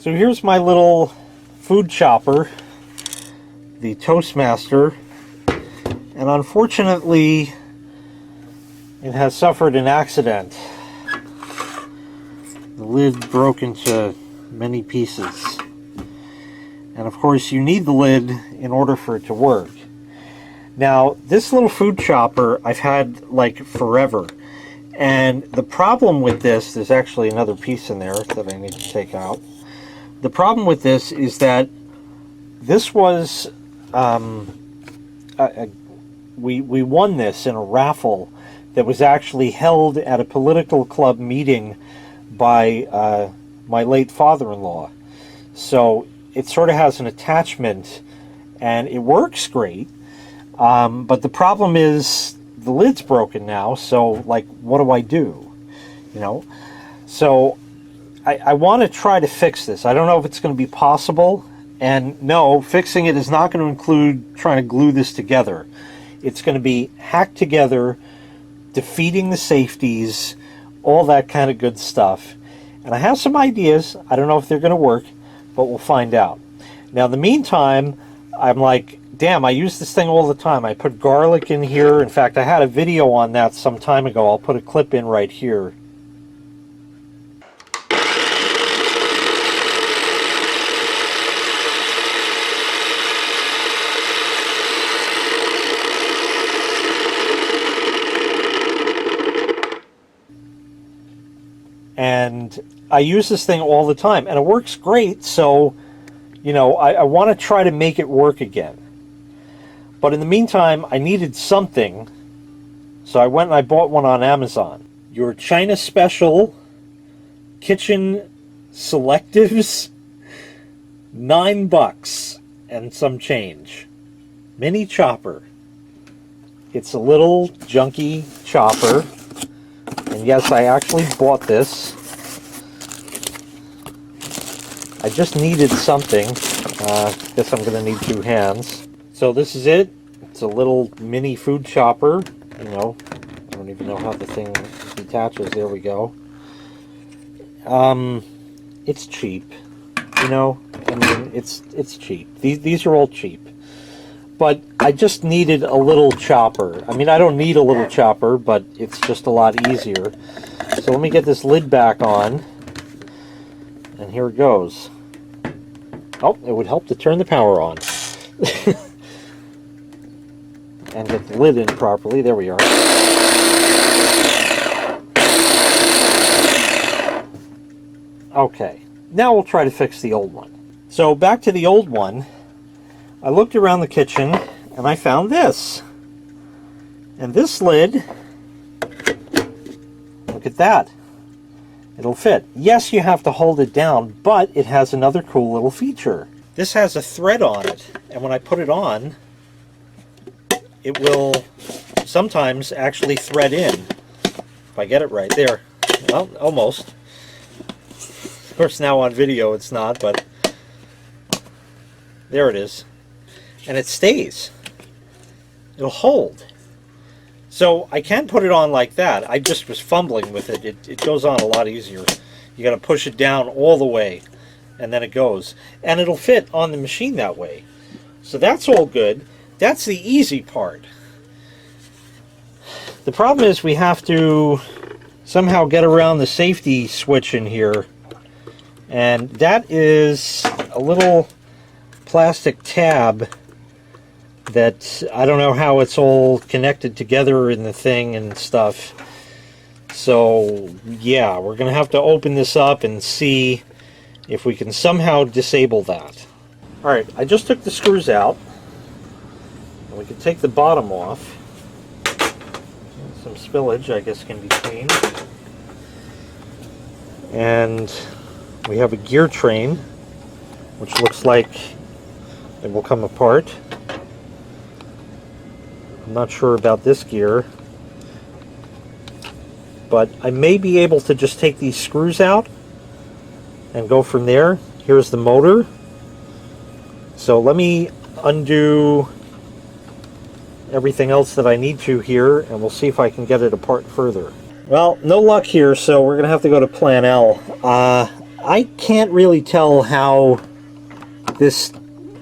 So here's my little food chopper, the Toastmaster, and unfortunately it has suffered an accident. The lid broke into many pieces. And of course you need the lid in order for it to work. Now this little food chopper I've had like forever. And the problem with this, there's actually another piece in there that I need to take out. The problem with this is that this was, we won this in a raffle that was actually held at a political club meeting by my late father-in-law. So it sort of has an attachment and it works great. But the problem is the lid's broken now, so like what do I do? You know? So I want to try to fix this. I don't know if it's going to be possible, and no, fixing it is not going to include trying to glue this together. It's going to be hacked together, defeating the safeties, all that kind of good stuff. And I have some ideas. I don't know if they're going to work, but we'll find out. Now in the meantime, I'm like, damn, I use this thing all the time. I put garlic in here. In fact, I had a video on that some time ago. I'll put a clip in right here. And I use this thing all the time, and it works great, so, you know, I want to try to make it work again. But in the meantime, I needed something, so I went and I bought one on Amazon. Your China Special Kitchen Selectives, $9 and some change. Mini chopper. It's a little junky chopper. And yes, I actually bought this. I just needed something. Guess I'm going to need 2 hands. So this is it. It's a little mini food chopper. You know, I don't even know how the thing detaches. There we go. It's cheap. You know, I mean, it's cheap. These are all cheap. But I just needed a little chopper. I mean, I don't need a little chopper, but it's just a lot easier. So let me get this lid back on. And here it goes. Oh, it would help to turn the power on. And get the lid in properly. There we are. Okay. Now we'll try to fix the old one. So back to the old one. I looked around the kitchen and I found this. And this lid, look at that. It'll fit. Yes, you have to hold it down, but it has another cool little feature. This has a thread on it, and when I put it on, it will sometimes actually thread in. If I get it right. There. Well, almost. Of course, now on video it's not, but there it is. And it stays. It'll hold. So I can put it on like that. I just was fumbling with it. It goes on a lot easier. You got to push it down all the way, and then it goes. And it'll fit on the machine that way. So that's all good. That's the easy part. The problem is we have to somehow get around the safety switch in here. And that is a little plastic tab that I don't know how it's all connected together in the thing and stuff. So yeah, we're gonna have to open this up and see if we can somehow disable that. Alright, I just took the screws out. We can take the bottom off. Some spillage, I guess, can be cleaned. And we have a gear train, which looks like it will come apart. I'm not sure about this gear, but I may be able to just take these screws out and go from there. Here's the motor. So let me undo everything else that I need to here, and we'll see if I can get it apart further. Well, no luck here, so we're gonna have to go to Plan L. I can't really tell how this,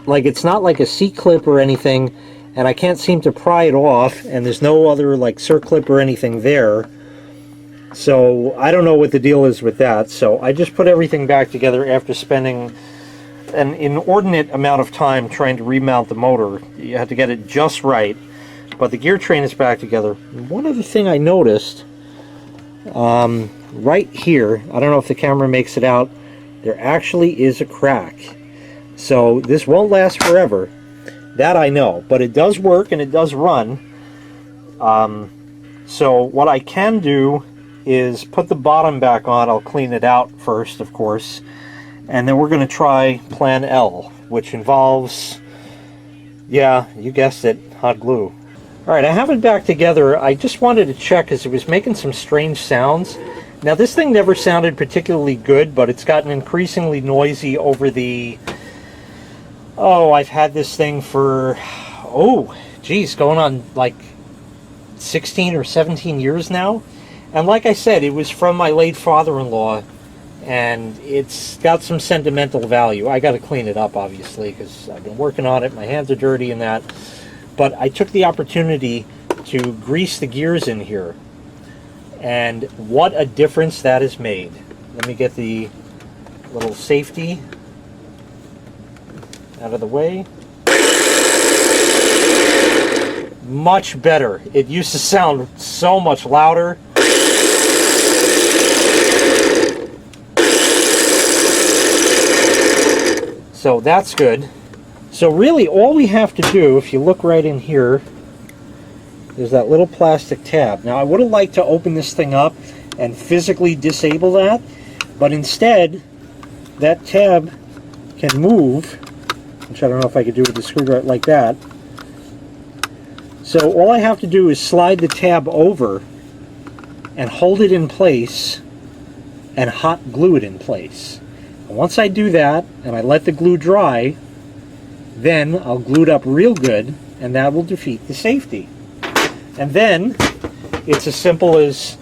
like, it's not like a C-clip or anything, and I can't seem to pry it off, and there's no other, like, circlip or anything there. So I don't know what the deal is with that. So I just put everything back together after spending an inordinate amount of time trying to remount the motor. You had to get it just right. But the gear train is back together. One other thing I noticed, right here, I don't know if the camera makes it out, there actually is a crack. So this won't last forever. That I know. But it does work and it does run. So what I can do is put the bottom back on. I'll clean it out first, of course. And then we're going to try Plan L, which involves, yeah, you guessed it, hot glue. Alright, I have it back together. I just wanted to check because it was making some strange sounds. Now, this thing never sounded particularly good, but it's gotten increasingly noisy over the... Oh, I've had this thing for, oh, geez, going on like 16 or 17 years now. And like I said, it was from my late father-in-law, and it's got some sentimental value. I got to clean it up, obviously, because I've been working on it. My hands are dirty and that. But I took the opportunity to grease the gears in here. And what a difference that has made. Let me get the little safety out of the way. Much better. It used to sound so much louder. So that's good. So really all we have to do, if you look right in here, is that little plastic tab. Now I would have liked to open this thing up and physically disable that, but instead that tab can move, which I don't know if I could do with the screwdriver like that. So all I have to do is slide the tab over and hold it in place and hot glue it in place. And once I do that and I let the glue dry, then I'll glue it up real good, and that will defeat the safety. And then it's as simple as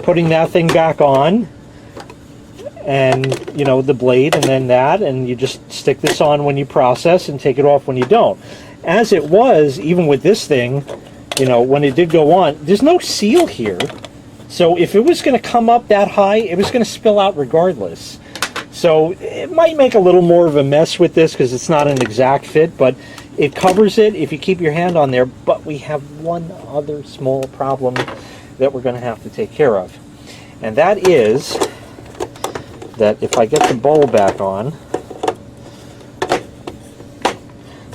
putting that thing back on, and you know, the blade, and then that, and you just stick this on when you process and take it off when you don't. As it was, even with this thing, you know, when it did go on, there's no seal here, so if it was going to come up that high, it was going to spill out regardless. So it might make a little more of a mess with this because it's not an exact fit, but it covers it if you keep your hand on there. But we have one other small problem that we're going to have to take care of. And that is that if I get the bowl back on,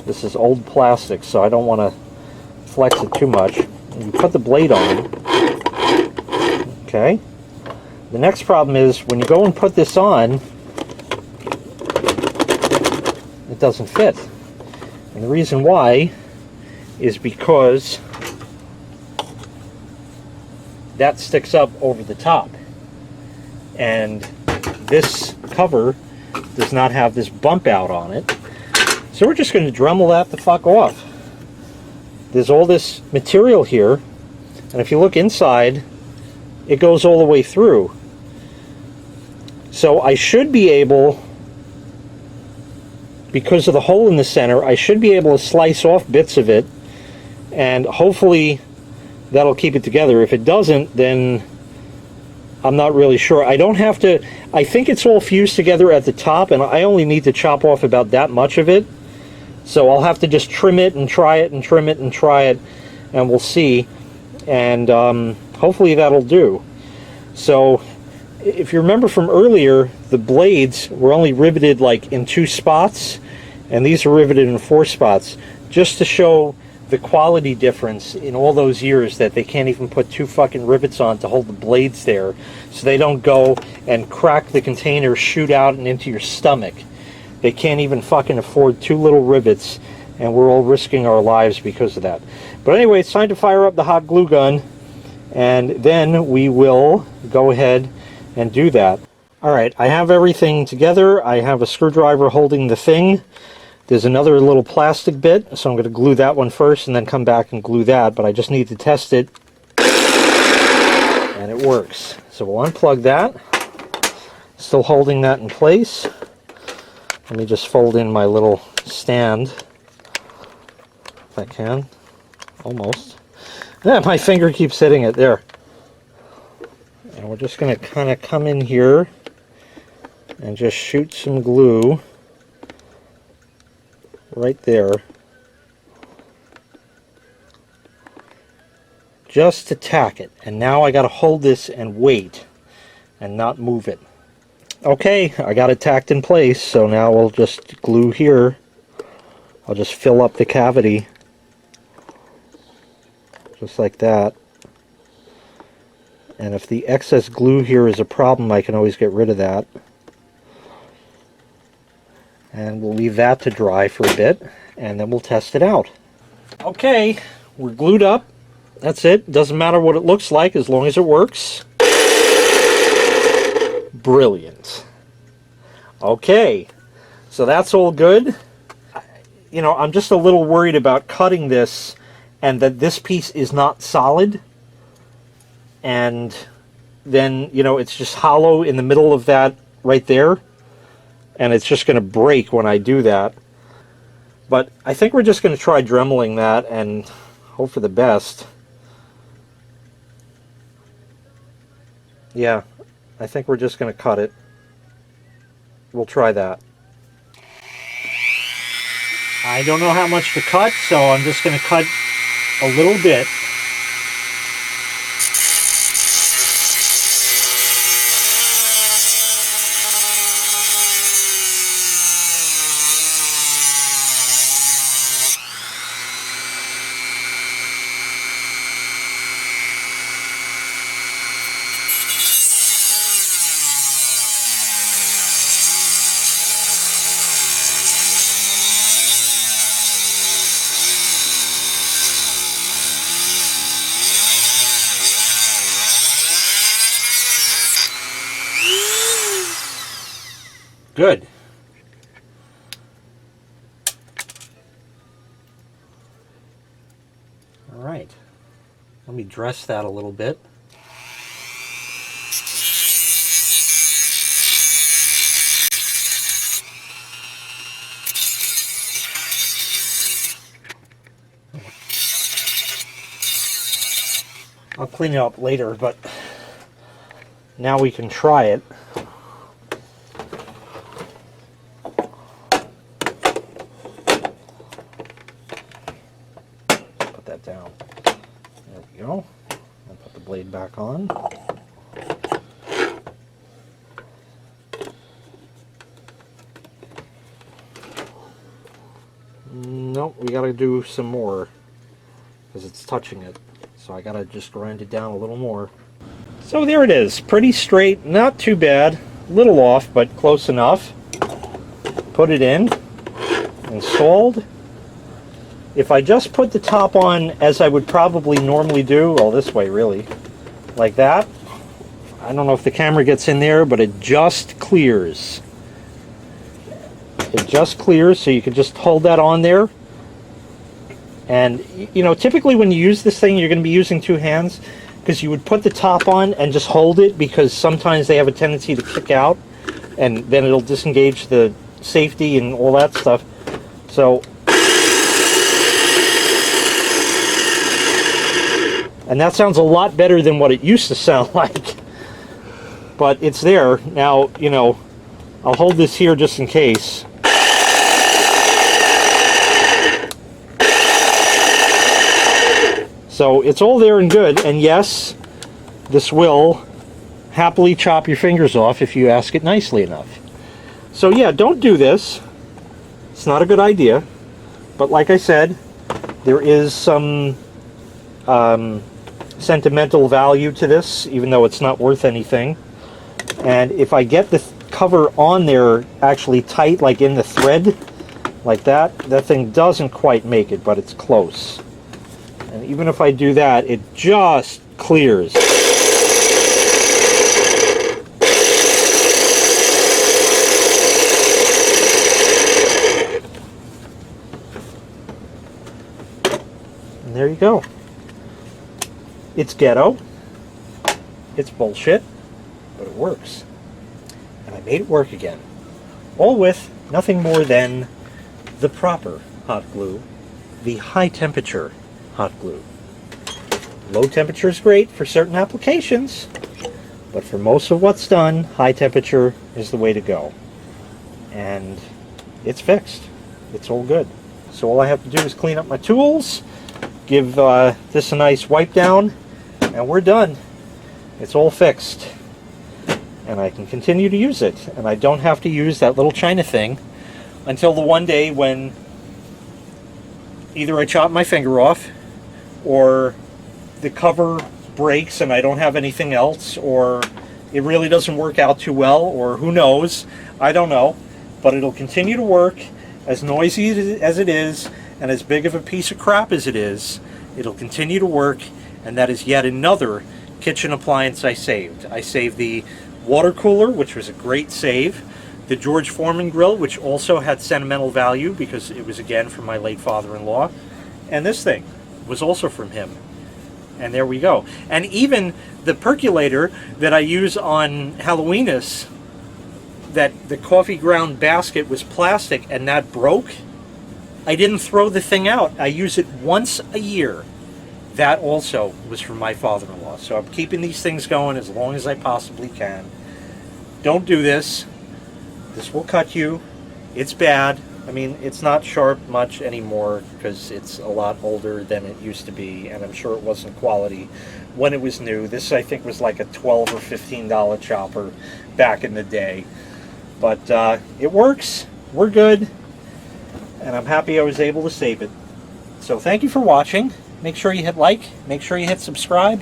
this is old plastic, so I don't want to flex it too much. And you put the blade on. Okay. The next problem is when you go and put this on, it doesn't fit. And the reason why is because that sticks up over the top. And this cover does not have this bump out on it. So we're just going to Dremel that the fuck off. There's all this material here, and if you look inside, it goes all the way through. So I should be able, because of the hole in the center, I should be able to slice off bits of it, and hopefully that'll keep it together. If it doesn't, then I'm not really sure. I don't have to, I think it's all fused together at the top, and I only need to chop off about that much of it. So I'll have to just trim it and try it and trim it and try it, and we'll see. And hopefully that'll do. So if you remember from earlier, the blades were only riveted like in 2 spots, and these are riveted in 4 spots, just to show the quality difference in all those years that they can't even put 2 fucking rivets on to hold the blades there, so they don't go and crack the container, shoot out and into your stomach. They can't even fucking afford 2 little rivets, and we're all risking our lives because of that. But anyway, it's time to fire up the hot glue gun, and then we will go ahead and do that. Alright, I have everything together. I have a screwdriver holding the thing. There's another little plastic bit, so I'm going to glue that one first and then come back and glue that, but I just need to test it, and it works. So we'll unplug that, Still holding that in place. Let me just fold in my little stand, if I can. Almost. Yeah, my finger keeps hitting it there. And we're just going to kind of come in here and just shoot some glue right there. Just to tack it. And now I got to hold this and wait and not move it. Okay, I got it tacked in place, so now we'll just glue here. I'll just fill up the cavity. Just like that. And if the excess glue here is a problem, I can always get rid of that. And we'll leave that to dry for a bit, and then we'll test it out. Okay, we're glued up. That's it. Doesn't matter what it looks like as long as it works. Brilliant. Okay, so that's all good. You know, I'm just a little worried about cutting this and that this piece is not solid. And then, you know, it's just hollow in the middle of that right there. And it's just going to break when I do that. But I think we're just going to try dremeling that and hope for the best. Yeah, I think we're just going to cut it. We'll try that. I don't know how much to cut, so I'm just going to cut a little bit. Good. All right. Let me dress that a little bit. I'll clean it up later, but now we can try it. Put that down. There we go. I'll put the blade back on. Nope, we gotta do some more because it's touching it. So I gotta just grind it down a little more. So there it is, pretty straight, not too bad, a little off, but close enough. Put it in, installed. If I just put the top on as I would probably normally do, well, this way really, like that, I don't know if the camera gets in there, but it just clears. It just clears, so you can just hold that on there. And, you know, typically when you use this thing, you're going to be using two hands, because you would put the top on and just hold it, because sometimes they have a tendency to kick out, and then it'll disengage the safety and all that stuff. So, and that sounds a lot better than what it used to sound like. But it's there. Now, you know, I'll hold this here just in case. So it's all there and good, and yes, this will happily chop your fingers off if you ask it nicely enough. So yeah, don't do this. It's not a good idea. But like I said, there is some sentimental value to this, even though it's not worth anything. And if I get the cover on there actually tight, like in the thread, like that, that thing doesn't quite make it, but it's close. And even if I do that, it just clears. And there you go. It's ghetto. It's bullshit, but it works. And I made it work again. All with nothing more than the proper hot glue, the high temperature hot glue. Low temperature is great for certain applications, but for most of what's done, high temperature is the way to go. And it's fixed. It's all good. So all I have to do is clean up my tools, give this a nice wipe down, and we're done. It's all fixed. And I can continue to use it. And I don't have to use that little China thing until the one day when either I chop my finger off, or the cover breaks and I don't have anything else, or it really doesn't work out too well, or who knows, I don't know. But it'll continue to work, as noisy as it is, and as big of a piece of crap as it is. It'll continue to work, and that is yet another kitchen appliance I saved. I saved the water cooler, which was a great save, the George Foreman grill, which also had sentimental value because it was again from my late father-in-law, and this thing was also from him. And there we go. And even the percolator that I use on Halloweenus, that the coffee ground basket was plastic and that broke, I didn't throw the thing out. I use it once a year. That also was from my father-in-law. So I'm keeping these things going as long as I possibly can. Don't do this. This will cut you. It's bad. I mean, it's not sharp much anymore because it's a lot older than it used to be, and I'm sure it wasn't quality when it was new. This, I think, was like a $12 or $15 chopper back in the day. But it works. We're good. And I'm happy I was able to save it. So thank you for watching. Make sure you hit like. Make sure you hit subscribe.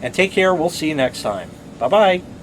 And take care. We'll see you next time. Bye-bye.